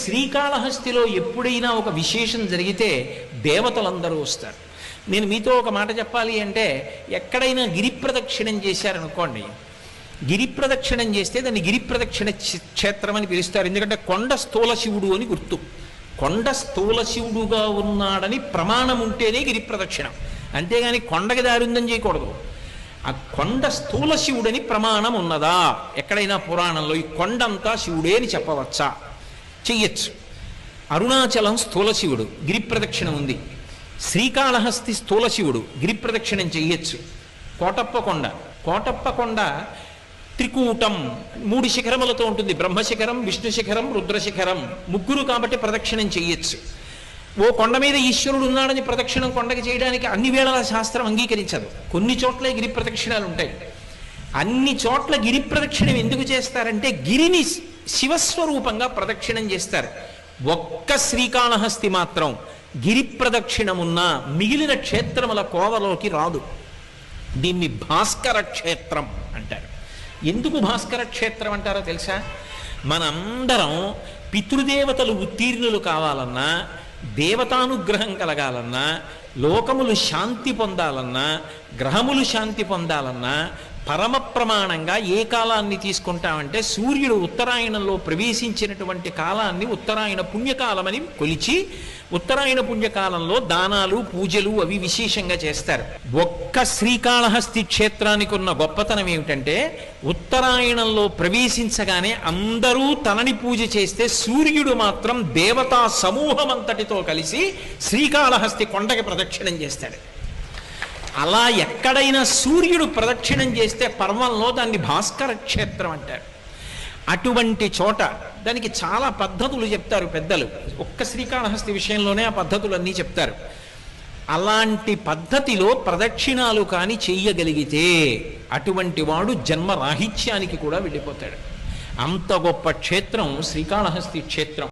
శ్రీకాళహస్తిలో ఎప్పుడైనా ఒక విశేషం జరిగితే దేవతలందరూ వస్తారు. నేను మీతో ఒక మాట చెప్పాలి అంటే, ఎక్కడైనా గిరి ప్రదక్షిణం చేశారనుకోండి, గిరి ప్రదక్షిణం చేస్తే దాన్ని గిరి ప్రదక్షిణ క్షేత్రం అని పిలుస్తారు. ఎందుకంటే కొండ స్థూల శివుడు అని గుర్తు. కొండ స్థూల శివుడుగా ఉన్నాడని ప్రమాణం ఉంటేనే గిరి ప్రదక్షిణం, అంతేగాని కొండకి దారి ఉందని చేయకూడదు. ఆ కొండ స్థూల శివుడని ప్రమాణం ఉన్నదా ఎక్కడైనా పురాణంలో? ఈ కొండంతా శివుడే అని చెప్పవచ్చా? చెయ్యొచ్చు. అరుణాచలం స్థూల శివుడు, గిరి ప్రదక్షిణం ఉంది. శ్రీకాళహస్తి స్థూల శివుడు, గిరి ప్రదక్షిణం చెయ్యొచ్చు. కోటప్ప కొండ త్రికూటం, 3 శిఖరములతో ఉంటుంది. బ్రహ్మశిఖరం, విష్ణు శిఖరం, రుద్రశిఖరం, ముగ్గురు కాబట్టి ప్రదక్షిణం చెయ్యొచ్చు. ఓ కొండ మీద ఈశ్వరుడు ఉన్నాడని ప్రదక్షిణం కొండకి చేయడానికి అన్ని వేళల శాస్త్రం అంగీకరించదు. కొన్ని చోట్ల గిరి ప్రదక్షిణాలు ఉంటాయి. అన్ని చోట్ల గిరి ప్రదక్షిణం ఎందుకు చేస్తారంటే, గిరిని శివస్వరూపంగా ప్రదక్షిణం చేస్తారు. ఒక్క శ్రీకాళహస్తి మాత్రం గిరి ప్రదక్షిణమున్న మిగిలిన క్షేత్రముల కోవలోకి రాదు. దీన్ని భాస్కర క్షేత్రం అంటారు. ఎందుకు భాస్కర క్షేత్రం అంటారో తెలుసా? మనందరం పితృదేవతలు ఉత్తీర్ణులు కావాలన్నా, దేవతానుగ్రహం కలగాలన్నా, లోకములు శాంతి పొందాలన్నా, గ్రహములు శాంతి పొందాలన్నా పరమ ప్రమాణంగా ఏ కాలాన్ని తీసుకుంటామంటే, సూర్యుడు ఉత్తరాయణంలో ప్రవేశించినటువంటి కాలాన్ని ఉత్తరాయణ పుణ్యకాలమని కొలిచి, ఉత్తరాయణ పుణ్యకాలంలో దానాలు పూజలు అవి విశేషంగా చేస్తారు. ఒక్క శ్రీకాళహస్తి క్షేత్రానికి ఉన్న గొప్పతనం ఏమిటంటే, ఉత్తరాయణంలో ప్రవేశించగానే అందరూ తనని పూజ చేస్తే సూర్యుడు మాత్రం దేవతా సమూహం అంతటితో కలిసి శ్రీకాళహస్తి కొండకి ప్రదక్షిణం చేస్తాడు. అలా ఎక్కడైనా సూర్యుడు ప్రదక్షిణం చేస్తే పర్వంలో దాన్ని భాస్కర క్షేత్రం అంటారు. అటువంటి చోట దానికి చాలా పద్ధతులు చెప్తారు పెద్దలు. ఒక్క శ్రీకాళహస్తి విషయంలోనే ఆ పద్ధతులన్నీ చెప్తారు. అలాంటి పద్ధతిలో ప్రదక్షిణాలు కానీ చెయ్యగలిగితే అటువంటి వాడు జన్మరాహిత్యానికి కూడా వెళ్ళిపోతాడు. అంత గొప్ప క్షేత్రం శ్రీకాళహస్తి క్షేత్రం.